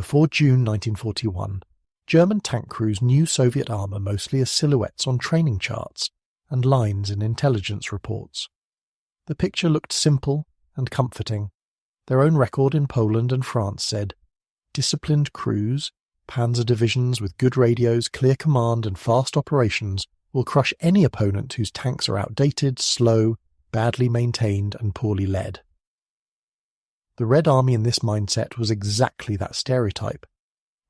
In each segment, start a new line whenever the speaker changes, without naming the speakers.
before June 1941, German tank crews knew Soviet armour mostly as silhouettes on training charts and lines in intelligence reports. The picture looked simple and comforting. Their own record in Poland and France said, "Disciplined crews, panzer divisions with good radios, clear command and fast operations will crush any opponent whose tanks are outdated, slow, badly maintained and poorly led." The Red Army in this mindset was exactly that stereotype.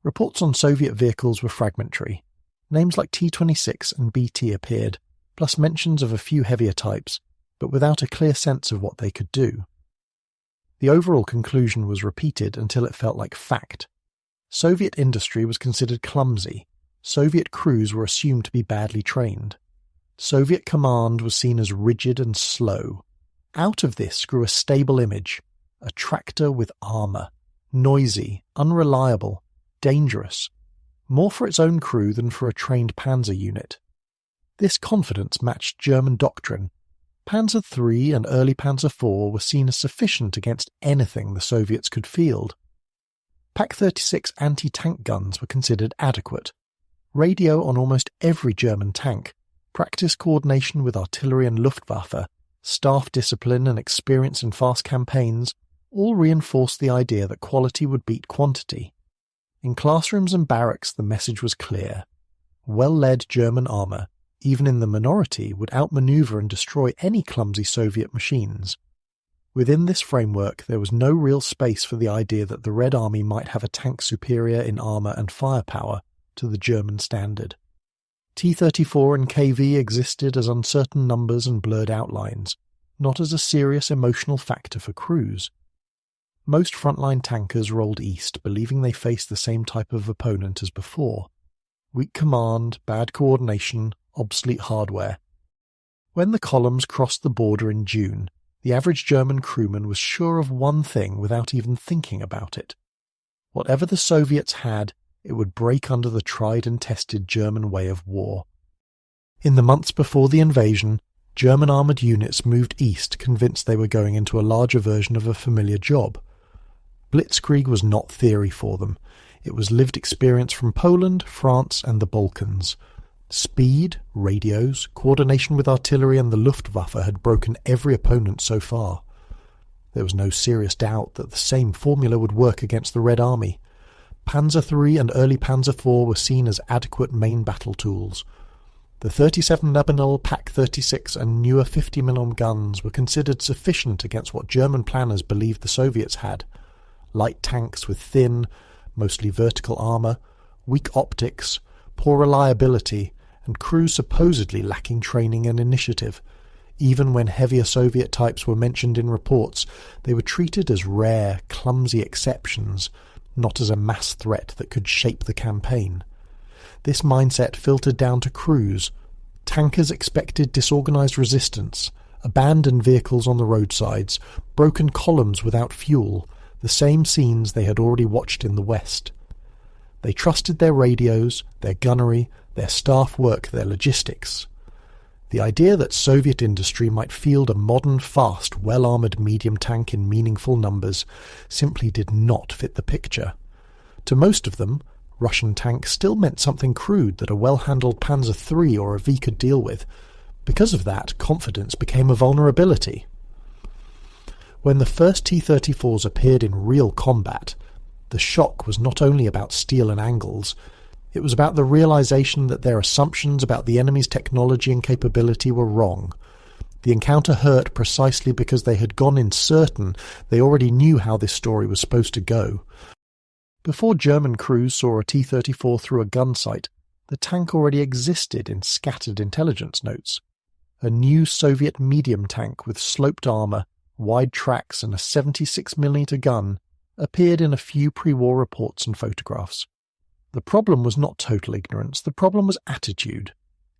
Reports on Soviet vehicles were fragmentary. Names like T-26 and BT appeared, plus mentions of a few heavier types, but without a clear sense of what they could do. The overall conclusion was repeated until it felt like fact. Soviet industry was considered clumsy. Soviet crews were assumed to be badly trained. Soviet command was seen as rigid and slow. Out of this grew a stable image, a tractor with armour, noisy, unreliable, dangerous, more for its own crew than for a trained panzer unit. This confidence matched German doctrine. Panzer III and early Panzer IV were seen as sufficient against anything the Soviets could field. Pak-36 anti-tank guns were considered adequate. Radio on almost every German tank, practice coordination with artillery and Luftwaffe, staff discipline and experience in fast campaigns all reinforced the idea that quality would beat quantity. In classrooms and barracks the message was clear. Well-led German armour, even in the minority, would outmaneuver and destroy any clumsy Soviet machines. Within this framework there was no real space for the idea that the Red Army might have a tank superior in armour and firepower to the German standard. T-34 and KV existed as uncertain numbers and blurred outlines, not as a serious emotional factor for crews. Most frontline tankers rolled east, believing they faced the same type of opponent as before. Weak command, bad coordination, obsolete hardware. When the columns crossed the border in June, the average German crewman was sure of one thing without even thinking about it. Whatever the Soviets had, it would break under the tried and tested German way of war. In the months before the invasion, German armoured units moved east convinced they were going into a larger version of a familiar job. Blitzkrieg was not theory for them. It was lived experience from Poland, France and the Balkans. Speed, radios, coordination with artillery and the Luftwaffe had broken every opponent so far. There was no serious doubt that the same formula would work against the Red Army. Panzer III and early Panzer IV were seen as adequate main battle tools. The 37mm Pak-36 and newer 50mm guns were considered sufficient against what German planners believed the Soviets had. Light tanks with thin, mostly vertical armour, weak optics, poor reliability, and crews supposedly lacking training and initiative. Even when heavier Soviet types were mentioned in reports, they were treated as rare, clumsy exceptions, not as a mass threat that could shape the campaign. This mindset filtered down to crews. Tankers expected disorganised resistance, abandoned vehicles on the roadsides, broken columns without fuel, the same scenes they had already watched in the West. They trusted their radios, their gunnery, their staff work, their logistics. The idea that Soviet industry might field a modern, fast, well-armoured medium tank in meaningful numbers simply did not fit the picture. To most of them, Russian tank still meant something crude that a well-handled Panzer III or a V could deal with. Because of that, confidence became a vulnerability. When the first T-34s appeared in real combat, the shock was not only about steel and angles, it was about the realization that their assumptions about the enemy's technology and capability were wrong. The encounter hurt precisely because they had gone in certain they already knew how this story was supposed to go. Before German crews saw a T-34 through a gun sight, the tank already existed in scattered intelligence notes. A new Soviet medium tank with sloped armour, wide tracks and a 76mm gun appeared in a few pre-war reports and photographs. The problem was not total ignorance, the problem was attitude.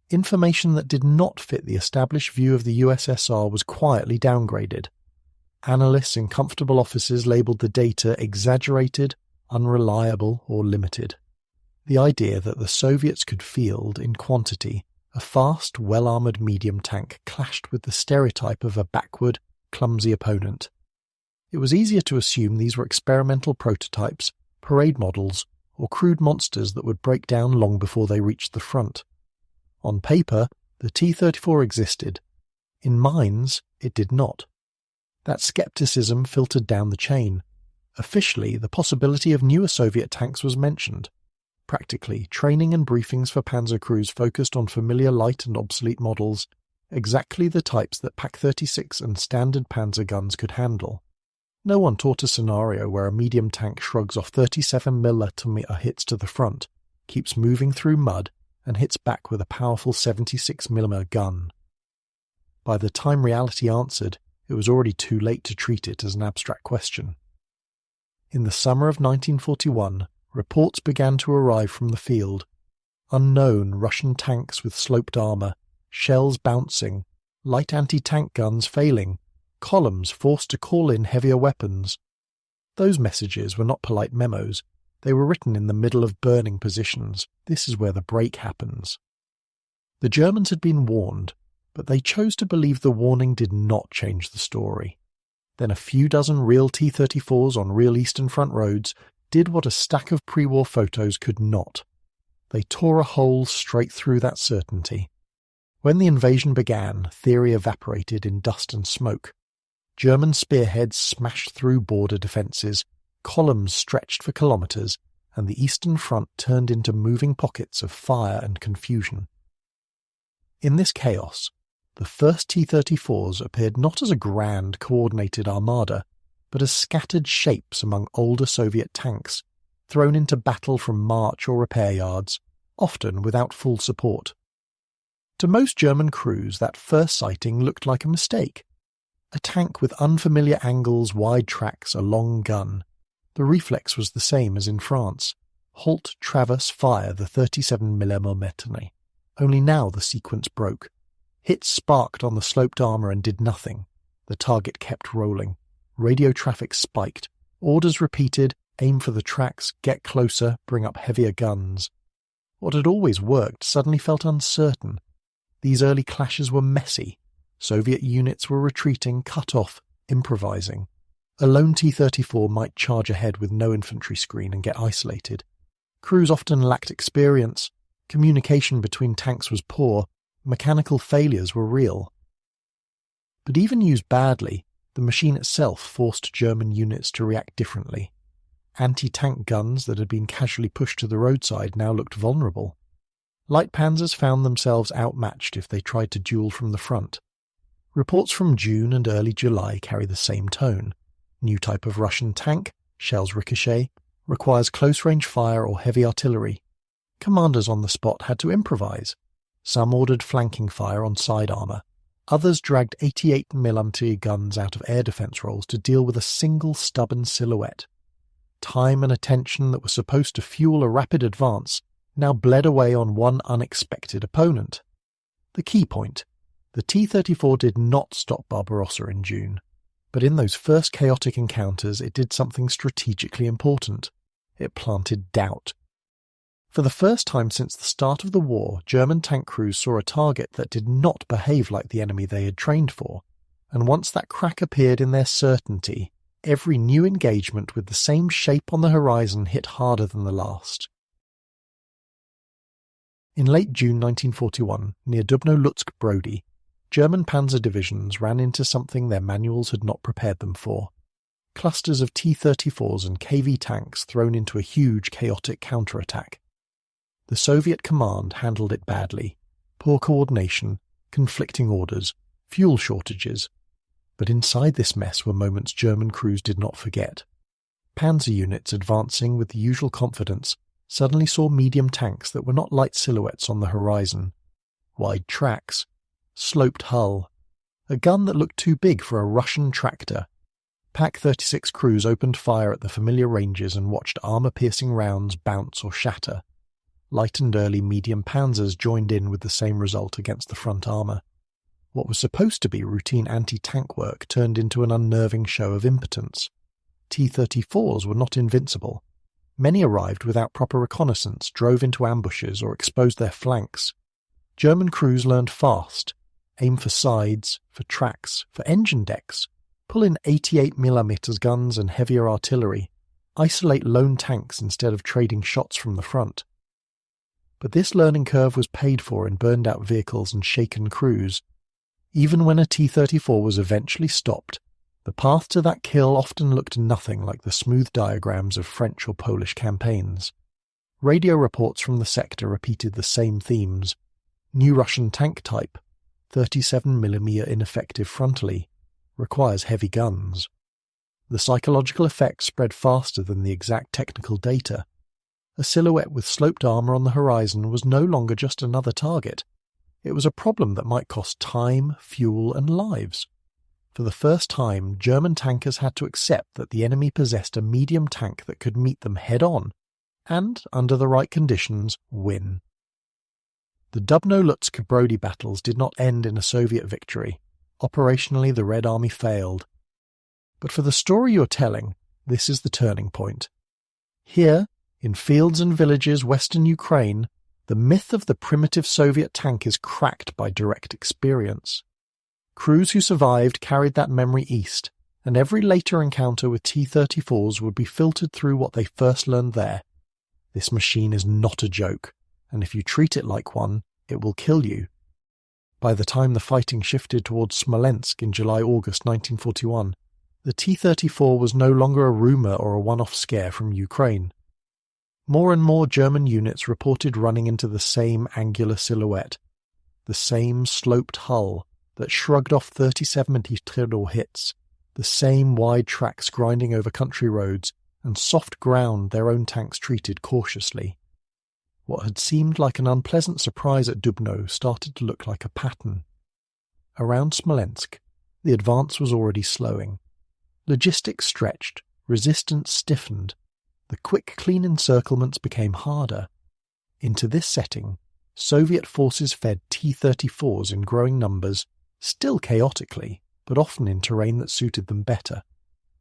Information that did not fit the established view of the USSR was quietly downgraded. Analysts in comfortable offices labelled the data exaggerated, unreliable or limited. The idea that the Soviets could field, in quantity, a fast, well-armoured medium tank clashed with the stereotype of a backward, clumsy opponent. It was easier to assume these were experimental prototypes, parade models, or crude monsters that would break down long before they reached the front. On paper, the T-34 existed. In minds, it did not. That skepticism filtered down the chain. Officially, the possibility of newer Soviet tanks was mentioned. Practically, training and briefings for panzer crews focused on familiar light and obsolete models, exactly the types that Pak-36 and standard panzer guns could handle. No one taught a scenario where a medium tank shrugs off 37mm hits to the front, keeps moving through mud, and hits back with a powerful 76mm gun. By the time reality answered, it was already too late to treat it as an abstract question. In the summer of 1941, reports began to arrive from the field. Unknown Russian tanks with sloped armour, shells bouncing, light anti-tank guns failing, columns forced to call in heavier weapons. Those messages were not polite memos. They were written in the middle of burning positions. This is where the break happens. The Germans had been warned, but they chose to believe the warning did not change the story. Then a few dozen real T-34s on real Eastern Front roads did what a stack of pre-war photos could not. They tore a hole straight through that certainty. When the invasion began, theory evaporated in dust and smoke. German spearheads smashed through border defences, columns stretched for kilometres, and the Eastern Front turned into moving pockets of fire and confusion. In this chaos, the first T-34s appeared not as a grand, coordinated armada, but as scattered shapes among older Soviet tanks, thrown into battle from march or repair yards, often without full support. To most German crews, that first sighting looked like a mistake. A tank with unfamiliar angles, wide tracks, a long gun. The reflex was the same as in France. Halt, traverse, fire the 37mm. Only now the sequence broke. Hits sparked on the sloped armour and did nothing. The target kept rolling. Radio traffic spiked. Orders repeated, aim for the tracks, get closer, bring up heavier guns. What had always worked suddenly felt uncertain. These early clashes were messy. Soviet units were retreating, cut off, improvising. A lone T-34 might charge ahead with no infantry screen and get isolated. Crews often lacked experience. Communication between tanks was poor. Mechanical failures were real. But even used badly, the machine itself forced German units to react differently. Anti-tank guns that had been casually pushed to the roadside now looked vulnerable. Light panzers found themselves outmatched if they tried to duel from the front. Reports from June and early July carry the same tone. New type of Russian tank, shells ricochet, requires close-range fire or heavy artillery. Commanders on the spot had to improvise. Some ordered flanking fire on side armour. Others dragged 88mm guns out of air defence roles to deal with a single stubborn silhouette. Time and attention that were supposed to fuel a rapid advance now bled away on one unexpected opponent. The key point: the T-34 did not stop Barbarossa in June, but in those first chaotic encounters it did something strategically important. It planted doubt. For the first time since the start of the war, German tank crews saw a target that did not behave like the enemy they had trained for, and once that crack appeared in their certainty, every new engagement with the same shape on the horizon hit harder than the last. In late June 1941, near Dubno, Lutsk, Brody, German panzer divisions ran into something their manuals had not prepared them for. Clusters of T-34s and KV tanks thrown into a huge, chaotic counterattack. The Soviet command handled it badly. Poor coordination, conflicting orders, fuel shortages. But inside this mess were moments German crews did not forget. Panzer units advancing with the usual confidence suddenly saw medium tanks that were not light silhouettes on the horizon. Wide tracks, sloped hull, a gun that looked too big for a Russian tractor. Pak-36 crews opened fire at the familiar ranges and watched armour-piercing rounds bounce or shatter. Light and early medium panzers joined in with the same result against the front armour. What was supposed to be routine anti-tank work turned into an unnerving show of impotence. T-34s were not invincible. Many arrived without proper reconnaissance, drove into ambushes or exposed their flanks. German crews learned fast. Aim for sides, for tracks, for engine decks. Pull in 88mm guns and heavier artillery. isolate lone tanks instead of trading shots from the front. But this learning curve was paid for in burned-out vehicles and shaken crews. Even when a T-34 was eventually stopped, the path to that kill often looked nothing like the smooth diagrams of French or Polish campaigns. Radio reports from the sector repeated the same themes. New Russian tank type, 37mm ineffective frontally, requires heavy guns. The psychological effect spread faster than the exact technical data. A silhouette with sloped armour on the horizon was no longer just another target. It was a problem that might cost time, fuel, and lives. For the first time, German tankers had to accept that the enemy possessed a medium tank that could meet them head-on, and, under the right conditions, win. The Dubno-Lutsk Brody battles did not end in a Soviet victory. Operationally, the Red Army failed. But for the story you're telling, this is the turning point. Here, in fields and villages western Ukraine, the myth of the primitive Soviet tank is cracked by direct experience. Crews who survived carried that memory east, and every later encounter with T-34s would be filtered through what they first learned there. This machine is not a joke, and if you treat it like one, it will kill you. By the time the fighting shifted towards Smolensk in July-August 1941, the T-34 was no longer a rumour or a one-off scare from Ukraine. More and more German units reported running into the same angular silhouette, the same sloped hull that shrugged off 30-70 hits, the same wide tracks grinding over country roads, and soft ground their own tanks treated cautiously. What had seemed like an unpleasant surprise at Dubno started to look like a pattern. Around Smolensk, the advance was already slowing. Logistics stretched, resistance stiffened. The quick, clean encirclements became harder. Into this setting, Soviet forces fed T-34s in growing numbers, still chaotically, but often in terrain that suited them better.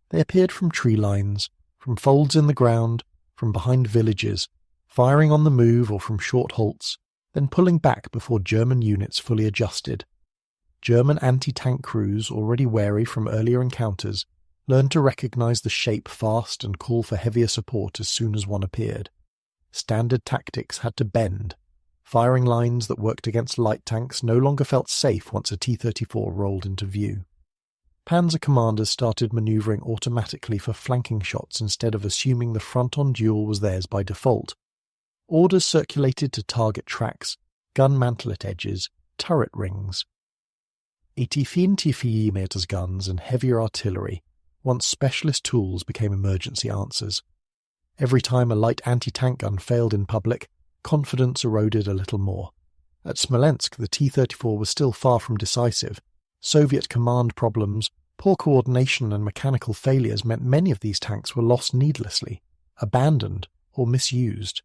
They appeared from tree lines, from folds in the ground, from behind villages, firing on the move or from short halts, then pulling back before German units fully adjusted. German anti-tank crews, already wary from earlier encounters, learned to recognize the shape fast and call for heavier support as soon as one appeared. Standard tactics had to bend. Firing lines that worked against light tanks no longer felt safe once a T-34 rolled into view. Panzer commanders started manoeuvring automatically for flanking shots instead of assuming the front-on duel was theirs by default. Orders circulated to target tracks, gun mantlet edges, turret rings. 84mm guns and heavier artillery, once specialist tools, became emergency answers. Every time a light anti-tank gun failed in public, confidence eroded a little more. At Smolensk, the T-34 was still far from decisive. Soviet command problems, poor coordination and mechanical failures meant many of these tanks were lost needlessly, abandoned or misused.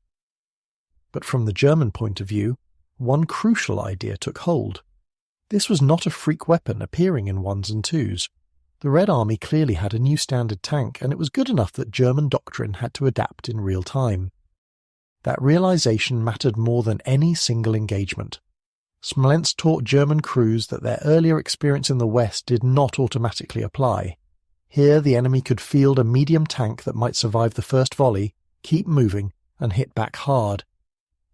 But from the German point of view, one crucial idea took hold. This was not a freak weapon appearing in ones and twos. The Red Army clearly had a new standard tank, and it was good enough that German doctrine had to adapt in real time. That realization mattered more than any single engagement. Smolensk taught German crews that their earlier experience in the West did not automatically apply. Here the enemy could field a medium tank that might survive the first volley, keep moving, and hit back hard.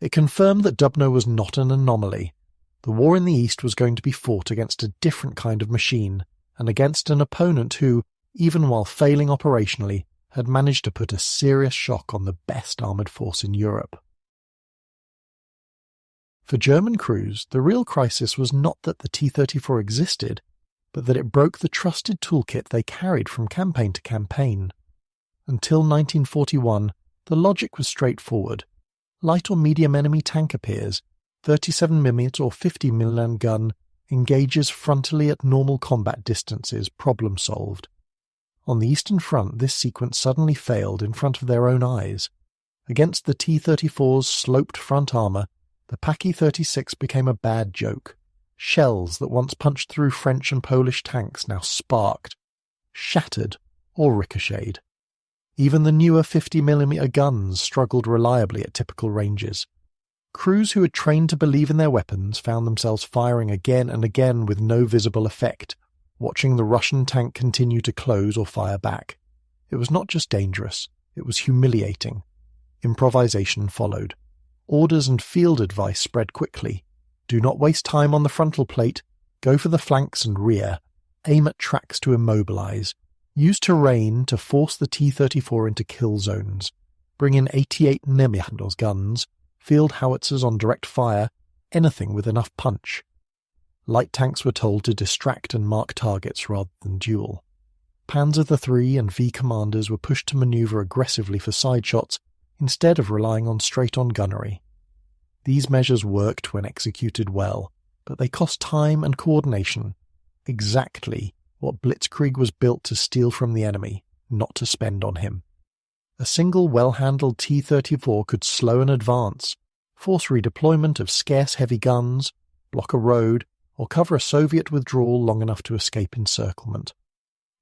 It confirmed that Dubno was not an anomaly. The war in the East was going to be fought against a different kind of machine, and against an opponent who, even while failing operationally, had managed to put a serious shock on the best armoured force in Europe. For German crews, the real crisis was not that the T-34 existed, but that it broke the trusted toolkit they carried from campaign to campaign. Until 1941, the logic was straightforward. Light or medium enemy tank appears, 37mm or 50mm gun engages frontally at normal combat distances, problem solved. On the Eastern Front, this sequence suddenly failed in front of their own eyes. Against the T-34's sloped front armour, the Paki-36 became a bad joke. Shells that once punched through French and Polish tanks now sparked, shattered, or ricocheted. Even the newer 50mm guns struggled reliably at typical ranges. Crews who had trained to believe in their weapons found themselves firing again and again with no visible effect, watching the Russian tank continue to close or fire back. It was not just dangerous, It was humiliating. Improvisation followed. Orders and field advice spread quickly. Do not waste time on the frontal plate. Go for the flanks and rear. Aim at tracks to immobilize. Use terrain to force the T-34 into kill zones. Bring in 88 Nemihandels guns, field howitzers on direct fire, anything with enough punch. Light tanks were told to distract and mark targets rather than duel. Panzer III and V commanders were pushed to maneuver aggressively for side shots instead of relying on straight-on gunnery. These measures worked when executed well, but they cost time and coordination, exactly what Blitzkrieg was built to steal from the enemy, not to spend on him. A single well-handled T-34 could slow an advance, force redeployment of scarce heavy guns, block a road, or cover a Soviet withdrawal long enough to escape encirclement.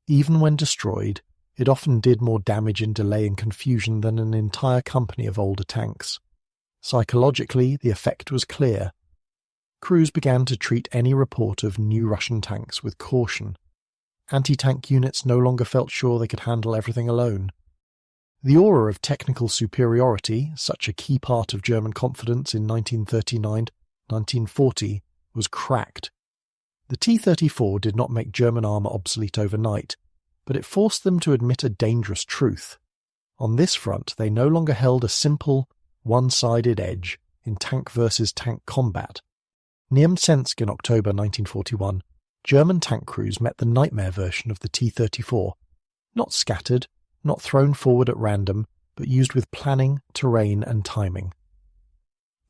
Even when destroyed, it often did more damage in delay and confusion than an entire company of older tanks. Psychologically, the effect was clear. Crews began to treat any report of new Russian tanks with caution. Anti-tank units no longer felt sure they could handle everything alone. The aura of technical superiority, such a key part of German confidence in 1939-1940, was cracked. The T-34 did not make German armour obsolete overnight, but it forced them to admit a dangerous truth. On this front, they no longer held a simple, one-sided edge in tank versus tank combat. Near Mtsensk in October 1941, German tank crews met the nightmare version of the T-34, not scattered, not thrown forward at random, but used with planning, terrain and timing.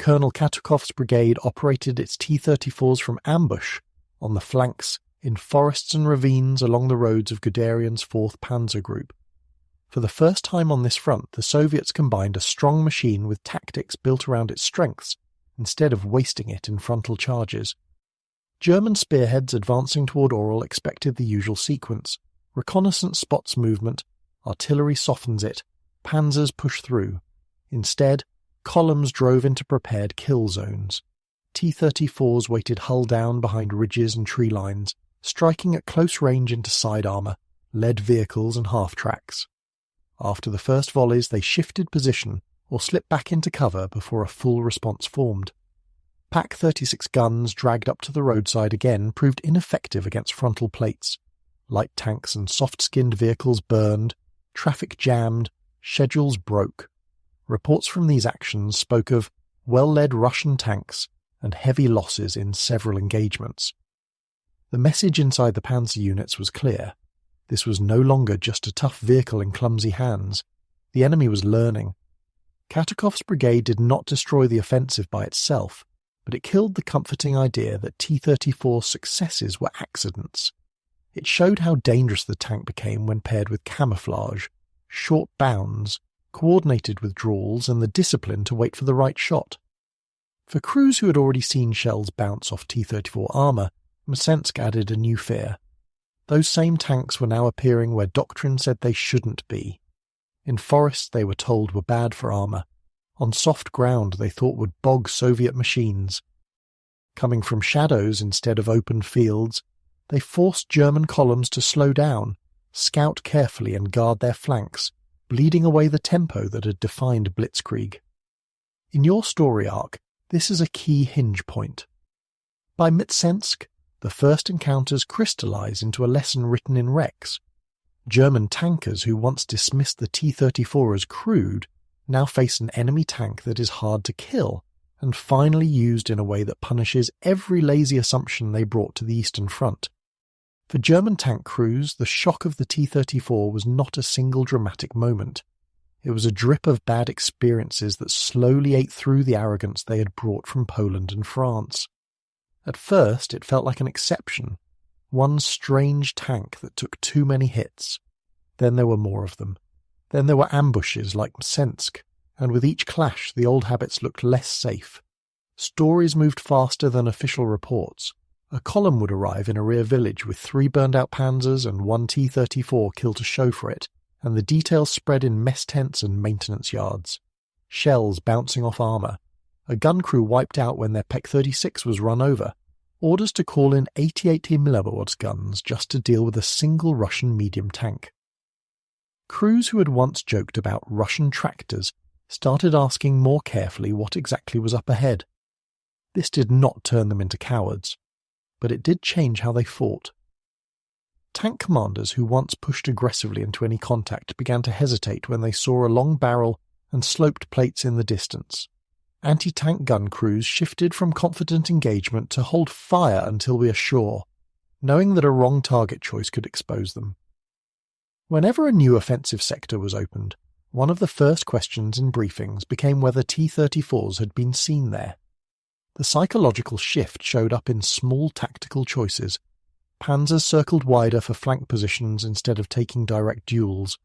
Colonel Katukov's brigade operated its T-34s from ambush on the flanks in forests and ravines along the roads of Guderian's 4th Panzer Group. For the first time on this front, the Soviets combined a strong machine with tactics built around its strengths, instead of wasting it in frontal charges. German spearheads advancing toward Oral expected the usual sequence. Reconnaissance spots movement, artillery softens it, panzers push through. Instead, columns drove into prepared kill zones. T-34s waited hull down behind ridges and tree lines, striking at close range into side armour, led vehicles and half-tracks. After the first volleys, they shifted position or slipped back into cover before a full response formed. Pak 36 guns dragged up to the roadside again proved ineffective against frontal plates. Light tanks and soft-skinned vehicles burned, traffic jammed, schedules broke. Reports from these actions spoke of well-led Russian tanks and heavy losses in several engagements. The message inside the panzer units was clear. This was no longer just a tough vehicle in clumsy hands. The enemy was learning. Katukov's brigade did not destroy the offensive by itself, but it killed the comforting idea that T-34's successes were accidents. It showed how dangerous the tank became when paired with camouflage, short bounds, coordinated withdrawals, and the discipline to wait for the right shot. For crews who had already seen shells bounce off T-34 armour, Mtsensk added a new fear. Those same tanks were now appearing where doctrine said they shouldn't be. In forests they were told were bad for armour. On soft ground they thought would bog Soviet machines. Coming from shadows instead of open fields, they forced German columns to slow down, scout carefully and guard their flanks, bleeding away the tempo that had defined Blitzkrieg. In your story arc, this is a key hinge point. By Mtsensk, the first encounters crystallize into a lesson written in Rex. German tankers who once dismissed the T-34 as crude now face an enemy tank that is hard to kill and finally used in a way that punishes every lazy assumption they brought to the Eastern Front. For German tank crews, the shock of the T-34 was not a single dramatic moment. It was a drip of bad experiences that slowly ate through the arrogance they had brought from Poland and France. At first, it felt like an exception, one strange tank that took too many hits. Then there were more of them. Then there were ambushes like Mtsensk, and with each clash the old habits looked less safe. Stories moved faster than official reports. A column would arrive in a rear village with 3 burned-out panzers and 1 T-34 killed to show for it, and the details spread in mess tents and maintenance yards. Shells bouncing off armour. A gun crew wiped out when their Pak 36 was run over. Orders to call in 88 mm guns just to deal with a single Russian medium tank. Crews who had once joked about Russian tractors started asking more carefully what exactly was up ahead. This did not turn them into cowards, but it did change how they fought. Tank commanders who once pushed aggressively into any contact began to hesitate when they saw a long barrel and sloped plates in the distance. Anti-tank gun crews shifted from confident engagement to hold fire until we are sure, knowing that a wrong target choice could expose them. Whenever a new offensive sector was opened, one of the first questions in briefings became whether T-34s had been seen there. The psychological shift showed up in small tactical choices. Panzers circled wider for flank positions instead of taking direct duels.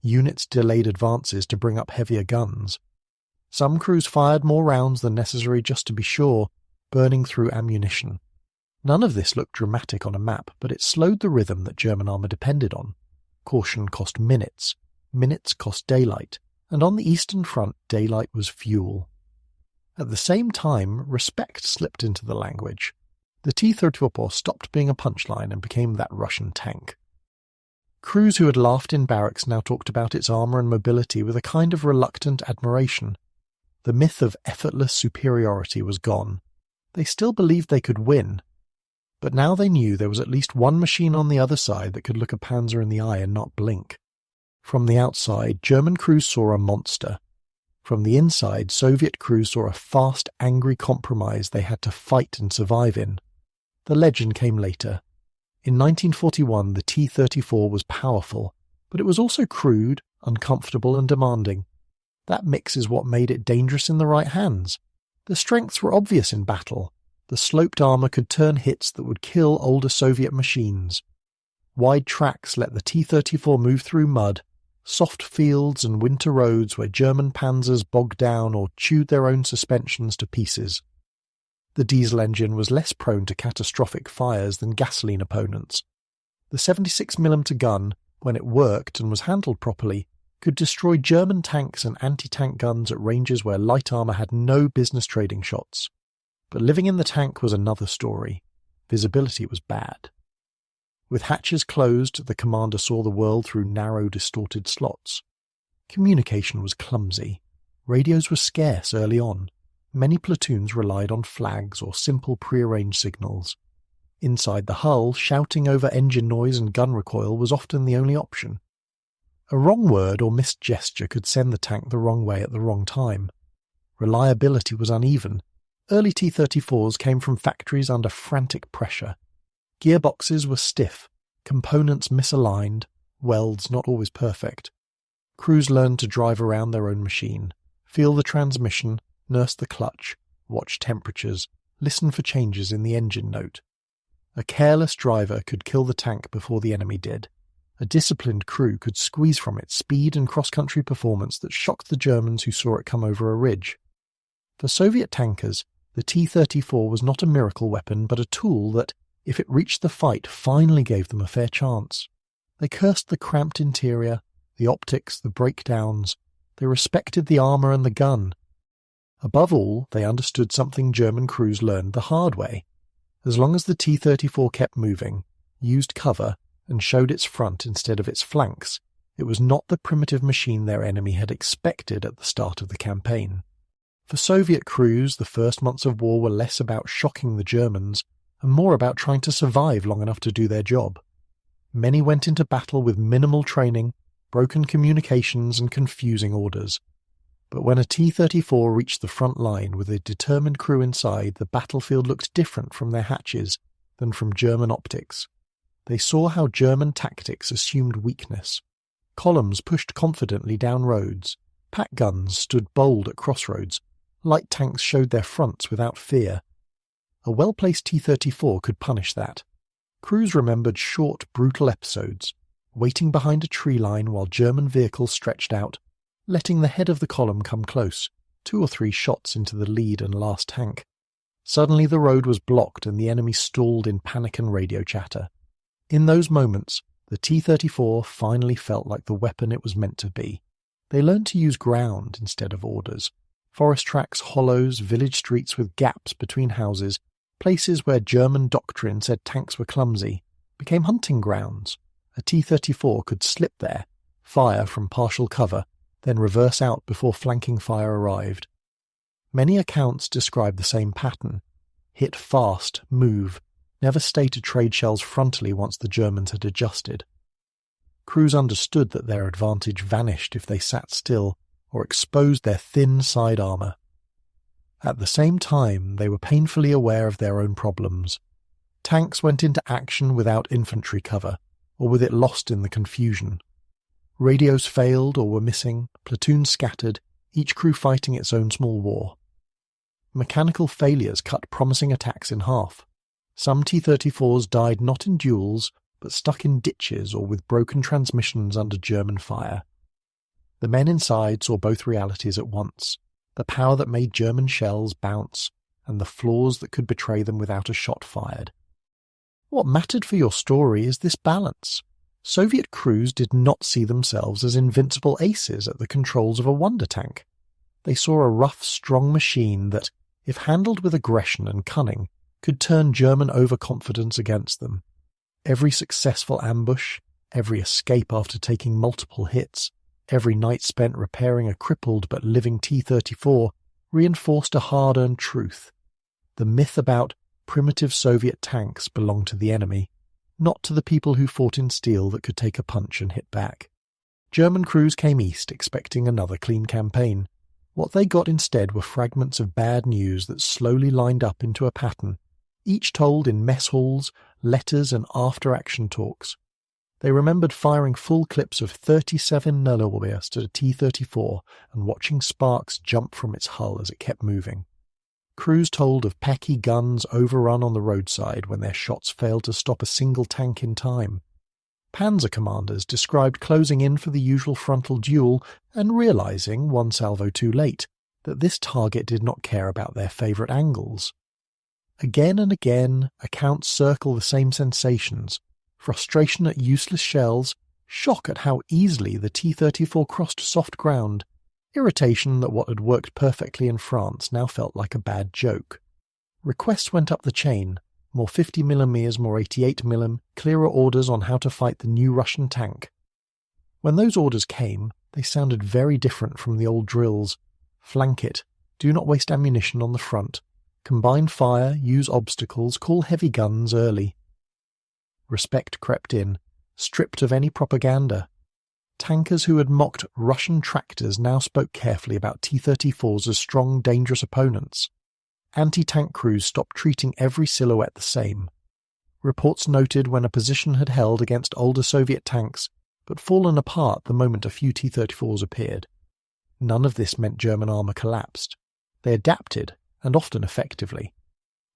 Units delayed advances to bring up heavier guns. Some crews fired more rounds than necessary just to be sure, burning through ammunition. None of this looked dramatic on a map, but it slowed the rhythm that German armour depended on. Caution cost minutes, minutes cost daylight, and on the Eastern Front daylight was fuel. At the same time, respect slipped into the language. The T-34 stopped being a punchline and became that Russian tank. Crews who had laughed in barracks now talked about its armour and mobility with a kind of reluctant admiration. The myth of effortless superiority was gone. They still believed they could win, but now they knew there was at least one machine on the other side that could look a panzer in the eye and not blink. From the outside, German crews saw a monster. From the inside, Soviet crews saw a fast, angry compromise they had to fight and survive in. The legend came later. In 1941, the T-34 was powerful, but it was also crude, uncomfortable and demanding. That mix is what made it dangerous in the right hands. The strengths were obvious in battle. The sloped armour could turn hits that would kill older Soviet machines. Wide tracks let the T-34 move through mud, soft fields and winter roads where German panzers bogged down or chewed their own suspensions to pieces. The diesel engine was less prone to catastrophic fires than gasoline opponents. The 76mm gun, when it worked and was handled properly, could destroy German tanks and anti-tank guns at ranges where light armour had no business trading shots. But living in the tank was another story. Visibility was bad. With hatches closed, the commander saw the world through narrow, distorted slots. Communication was clumsy. Radios were scarce early on. Many platoons relied on flags or simple prearranged signals. Inside the hull, shouting over engine noise and gun recoil was often the only option. A wrong word or missed gesture could send the tank the wrong way at the wrong time. Reliability was uneven. Early T-34s came from factories under frantic pressure. Gearboxes were stiff, components misaligned, welds not always perfect. Crews learned to drive around their own machine, feel the transmission, nurse the clutch, watch temperatures, listen for changes in the engine note. A careless driver could kill the tank before the enemy did. A disciplined crew could squeeze from it speed and cross-country performance that shocked the Germans who saw it come over a ridge. For Soviet tankers, the T-34 was not a miracle weapon but a tool that, if it reached the fight, finally gave them a fair chance. They cursed the cramped interior, the optics, the breakdowns. They respected the armour and the gun. Above all, they understood something German crews learned the hard way. As long as the T-34 kept moving, used cover, and showed its front instead of its flanks, it was not the primitive machine their enemy had expected at the start of the campaign. For Soviet crews, the first months of war were less about shocking the Germans and more about trying to survive long enough to do their job. Many went into battle with minimal training, broken communications and confusing orders. But when a T-34 reached the front line with a determined crew inside, the battlefield looked different from their hatches than from German optics. They saw how German tactics assumed weakness. Columns pushed confidently down roads. Pack guns stood bold at crossroads. Light tanks showed their fronts without fear. A well-placed T-34 could punish that. Crews remembered short, brutal episodes, waiting behind a tree line while German vehicles stretched out, letting the head of the column come close, 2 or 3 shots into the lead and last tank. Suddenly the road was blocked and the enemy stalled in panic and radio chatter. In those moments, the T-34 finally felt like the weapon it was meant to be. They learned to use ground instead of orders. Forest tracks, hollows, village streets with gaps between houses, places where German doctrine said tanks were clumsy, became hunting grounds. A T-34 could slip there, fire from partial cover, then reverse out before flanking fire arrived. Many accounts describe the same pattern: hit fast, move, never stay to trade shells frontally once the Germans had adjusted. Crews understood that their advantage vanished if they sat still or exposed their thin side armour. At the same time, they were painfully aware of their own problems. Tanks went into action without infantry cover, or with it lost in the confusion. Radios failed or were missing, platoons scattered, each crew fighting its own small war. Mechanical failures cut promising attacks in half. Some T-34s died not in duels, but stuck in ditches or with broken transmissions under German fire. The men inside saw both realities at once: the power that made German shells bounce, and the flaws that could betray them without a shot fired. What mattered for your story is this balance. Soviet crews did not see themselves as invincible aces at the controls of a wonder tank. They saw a rough, strong machine that, if handled with aggression and cunning, could turn German overconfidence against them. Every successful ambush, every escape after taking multiple hits, every night spent repairing a crippled but living T-34 reinforced a hard-earned truth. The myth about primitive Soviet tanks belonged to the enemy, not to the people who fought in steel that could take a punch and hit back. German crews came east expecting another clean campaign. What they got instead were fragments of bad news that slowly lined up into a pattern, each told in mess halls, letters and after-action talks. They remembered firing full clips of 37 millimeters at a T-34 and watching sparks jump from its hull as it kept moving. Crews told of pecky guns overrun on the roadside when their shots failed to stop a single tank in time. Panzer commanders described closing in for the usual frontal duel and realizing, one salvo too late, that this target did not care about their favorite angles. Again and again, accounts circle the same sensations: frustration at useless shells, shock at how easily the T-34 crossed soft ground, irritation that what had worked perfectly in France now felt like a bad joke. Requests went up the chain: more 50mm, more 88mm, clearer orders on how to fight the new Russian tank. When those orders came, they sounded very different from the old drills. Flank it, do not waste ammunition on the front, combine fire, use obstacles, call heavy guns early. Respect crept in, stripped of any propaganda. Tankers who had mocked Russian tractors now spoke carefully about T-34s as strong, dangerous opponents. Anti-tank crews stopped treating every silhouette the same. Reports noted when a position had held against older Soviet tanks, but fallen apart the moment a few T-34s appeared. None of this meant German armour collapsed. They adapted, and often effectively.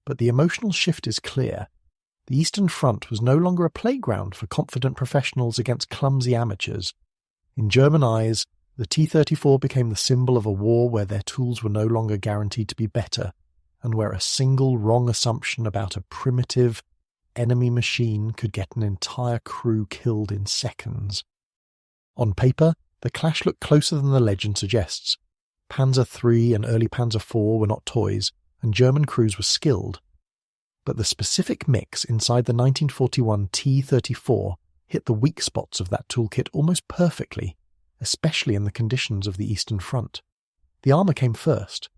But the emotional shift is clear. The Eastern Front was no longer a playground for confident professionals against clumsy amateurs. In German eyes, the T-34 became the symbol of a war where their tools were no longer guaranteed to be better, and where a single wrong assumption about a primitive enemy machine could get an entire crew killed in seconds. On paper, the clash looked closer than the legend suggests. Panzer III and early Panzer IV were not toys, and German crews were skilled. But the specific mix inside the 1941 T-34 hit the weak spots of that toolkit almost perfectly, especially in the conditions of the Eastern Front. The armour came first.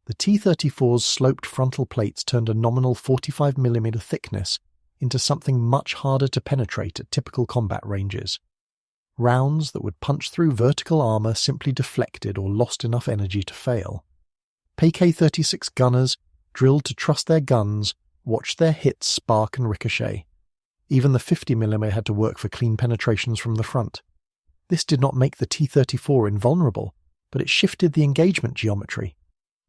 The T-34's sloped frontal plates turned a nominal 45mm thickness into something much harder to penetrate at typical combat ranges. Rounds that would punch through vertical armour simply deflected or lost enough energy to fail. PK-36 gunners, drilled to trust their guns, watched their hits spark and ricochet. Even the 50mm had to work for clean penetrations from the front. This did not make the T-34 invulnerable, but it shifted the engagement geometry.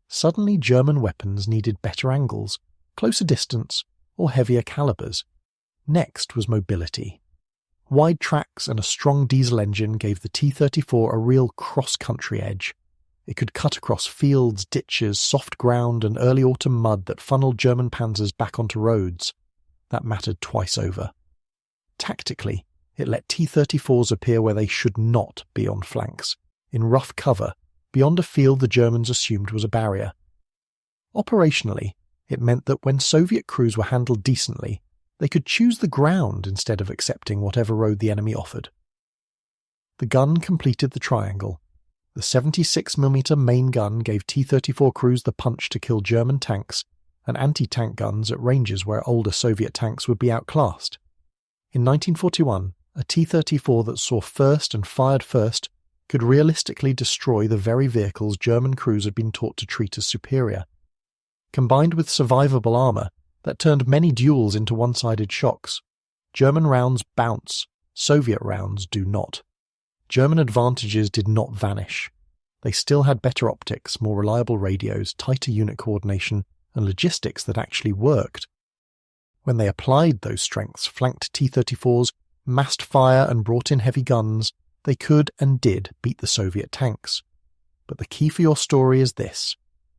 Suddenly German weapons needed better angles, closer distance, or heavier calibers. Next was mobility. Wide tracks and a strong diesel engine gave the T-34 a real cross-country edge. It could cut across fields, ditches, soft ground and early autumn mud that funneled German panzers back onto roads. That mattered twice over. Tactically, it let T-34s appear where they should not be on flanks, in rough cover, beyond a field the Germans assumed was a barrier. Operationally, it meant that when Soviet crews were handled decently, they could choose the ground instead of accepting whatever road the enemy offered. The gun completed the triangle. The 76mm main gun gave T-34 crews the punch to kill German tanks and anti-tank guns at ranges where older Soviet tanks would be outclassed. In 1941, a T-34 that saw first and fired first could realistically destroy the very vehicles German crews had been taught to treat as superior. Combined with survivable armour, that turned many duels into one-sided shocks. German rounds bounce, Soviet rounds do not. German advantages did not vanish. They still had better optics, more reliable radios, tighter unit coordination, and logistics that actually worked. When they applied those strengths, flanked T-34s, massed fire and brought in heavy guns, they could and did beat the Soviet tanks. But the key for your story is this.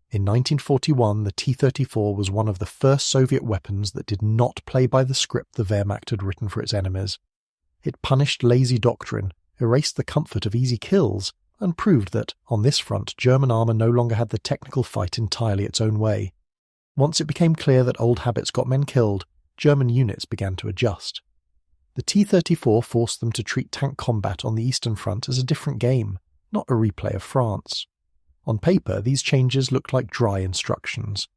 In 1941, the T-34 was one of the first Soviet weapons that did not play by the script the Wehrmacht had written for its enemies. It punished lazy doctrine, erased the comfort of easy kills, and proved that, on this front, German armour no longer had the technical fight entirely its own way. Once it became clear that old habits got men killed, German units began to adjust. The T-34 forced them to treat tank combat on the Eastern Front as a different game, not a replay of France. On paper, these changes looked like dry instructions.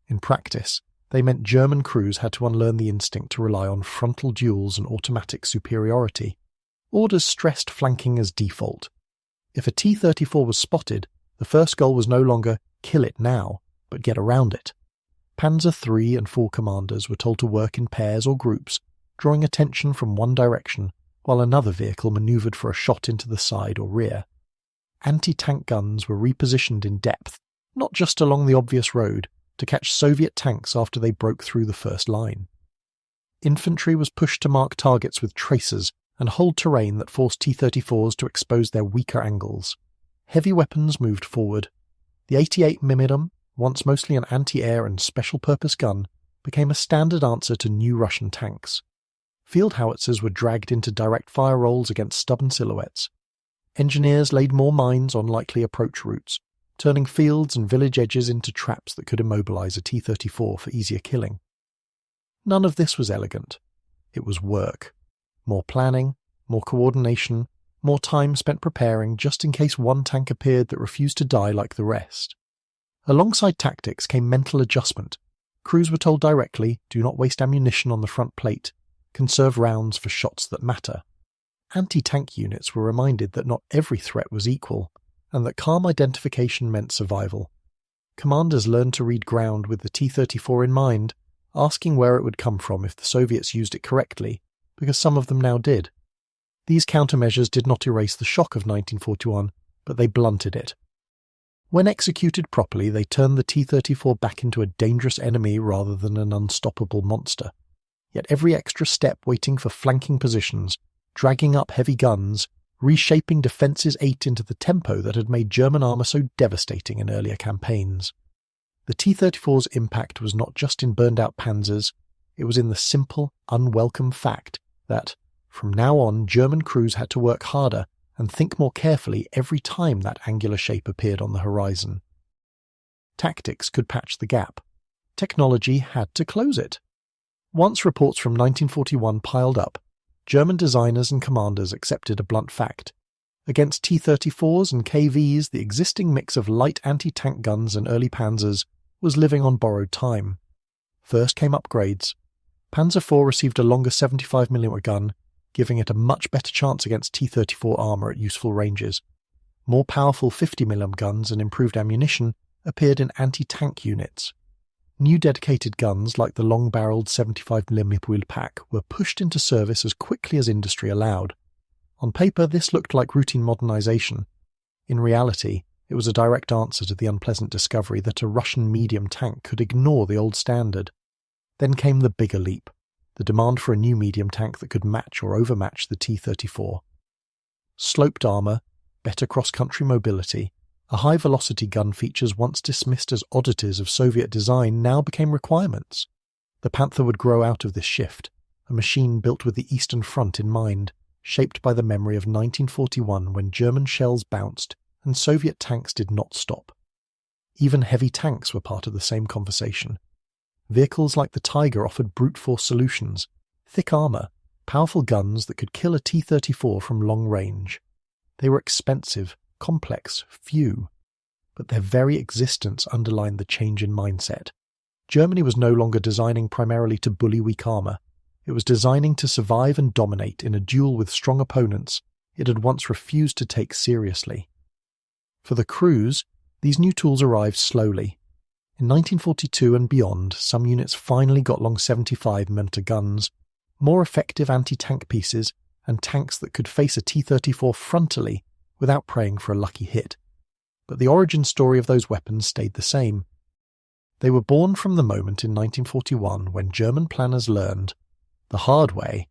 In practice, they meant German crews had to unlearn the instinct to rely on frontal duels and automatic superiority. Orders stressed flanking as default. If a T-34 was spotted, the first goal was no longer kill it now, but get around it. Panzer III and IV commanders were told to work in pairs or groups, drawing attention from one direction, while another vehicle manoeuvred for a shot into the side or rear. Anti-tank guns were repositioned in depth, not just along the obvious road, to catch Soviet tanks after they broke through the first line. Infantry was pushed to mark targets with tracers and hold terrain that forced T-34s to expose their weaker angles. Heavy weapons moved forward. The 88mm, once mostly an anti-air and special-purpose gun, became a standard answer to new Russian tanks. Field howitzers were dragged into direct fire roles against stubborn silhouettes. Engineers laid more mines on likely approach routes, turning fields and village edges into traps that could immobilize a T-34 for easier killing. None of this was elegant. It was work. More planning, more coordination, more time spent preparing just in case one tank appeared that refused to die like the rest. Alongside tactics came mental adjustment. Crews were told directly, do not waste ammunition on the front plate, conserve rounds for shots that matter. Anti-tank units were reminded that not every threat was equal, and that calm identification meant survival. Commanders learned to read ground with the T-34 in mind, asking where it would come from if the Soviets used it correctly, because some of them now did. These countermeasures did not erase the shock of 1941, but they blunted it. When executed properly, they turned the T-34 back into a dangerous enemy rather than an unstoppable monster. Yet every extra step waiting for flanking positions, dragging up heavy guns, reshaping defences ate into the tempo that had made German armour so devastating in earlier campaigns. The T-34's impact was not just in burned-out panzers, it was in the simple, unwelcome fact that, from now on, German crews had to work harder and think more carefully every time that angular shape appeared on the horizon. Tactics could patch the gap. Technology had to close it. Once reports from 1941 piled up, German designers and commanders accepted a blunt fact. Against T-34s and KVs, the existing mix of light anti-tank guns and early panzers was living on borrowed time. First came upgrades. Panzer IV received a longer 75mm gun, giving it a much better chance against T-34 armour at useful ranges. More powerful 50mm guns and improved ammunition appeared in anti-tank units. New dedicated guns like the long-barreled 75mm pack were pushed into service as quickly as industry allowed. On paper, this looked like routine modernisation. In reality, it was a direct answer to the unpleasant discovery that a Russian medium tank could ignore the old standard. Then came the bigger leap, the demand for a new medium tank that could match or overmatch the T-34. Sloped armour, better cross-country mobility, a high-velocity gun features once dismissed as oddities of Soviet design now became requirements. The Panther would grow out of this shift, a machine built with the Eastern Front in mind, shaped by the memory of 1941 when German shells bounced and Soviet tanks did not stop. Even heavy tanks were part of the same conversation. Vehicles like the Tiger offered brute force solutions, thick armour, powerful guns that could kill a T-34 from long range. They were expensive, complex, few. But their very existence underlined the change in mindset. Germany was no longer designing primarily to bully weak armour. It was designing to survive and dominate in a duel with strong opponents it had once refused to take seriously. For the crews, these new tools arrived slowly. In 1942 and beyond, some units finally got long 75mm guns, more effective anti-tank pieces, and tanks that could face a T-34 frontally without praying for a lucky hit. But the origin story of those weapons stayed the same. They were born from the moment in 1941 when German planners learned, the hard way,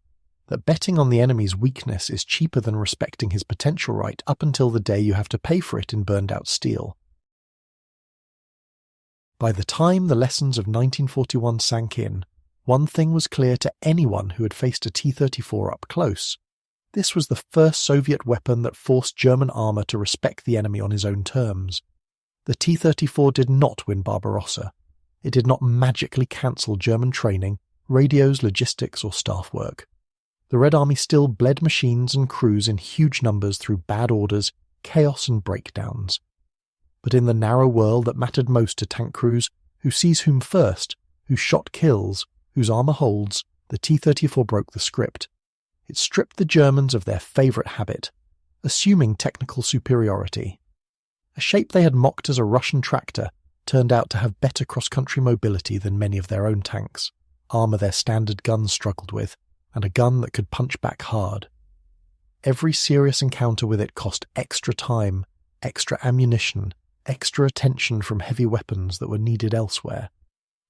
that betting on the enemy's weakness is cheaper than respecting his potential right up until the day you have to pay for it in burned-out steel. By the time the lessons of 1941 sank in, one thing was clear to anyone who had faced a T-34 up close. This was the first Soviet weapon that forced German armour to respect the enemy on his own terms. The T-34 did not win Barbarossa. It did not magically cancel German training, radios, logistics, or staff work. The Red Army still bled machines and crews in huge numbers through bad orders, chaos and breakdowns. But in the narrow world that mattered most to tank crews, who sees whom first, whose shot kills, whose armour holds, the T-34 broke the script. It stripped the Germans of their favourite habit, assuming technical superiority. A shape they had mocked as a Russian tractor turned out to have better cross-country mobility than many of their own tanks, armour their standard guns struggled with, and a gun that could punch back hard. Every serious encounter with it cost extra time, extra ammunition, extra attention from heavy weapons that were needed elsewhere.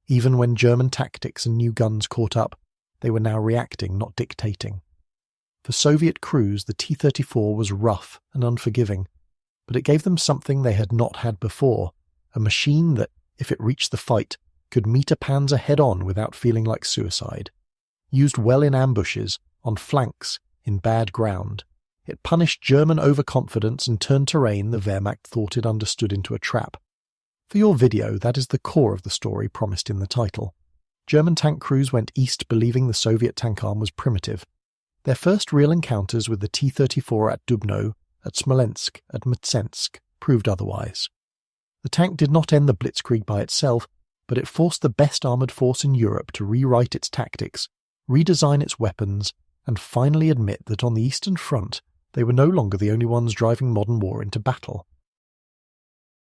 Even when German tactics and new guns caught up, they were now reacting, not dictating. For Soviet crews, the T-34 was rough and unforgiving, but it gave them something they had not had before, a machine that, if it reached the fight, could meet a panzer head-on without feeling like suicide. Used well in ambushes, on flanks, in bad ground, it punished German overconfidence and turned terrain the Wehrmacht thought it understood into a trap. For your video, that is the core of the story promised in the title. German tank crews went east believing the Soviet tank arm was primitive. Their first real encounters with the T-34 at Dubno, at Smolensk, at Mtsensk, proved otherwise. The tank did not end the blitzkrieg by itself, but it forced the best armoured force in Europe to rewrite its tactics, redesign its weapons, and finally admit that on the Eastern Front they were no longer the only ones driving modern war into battle.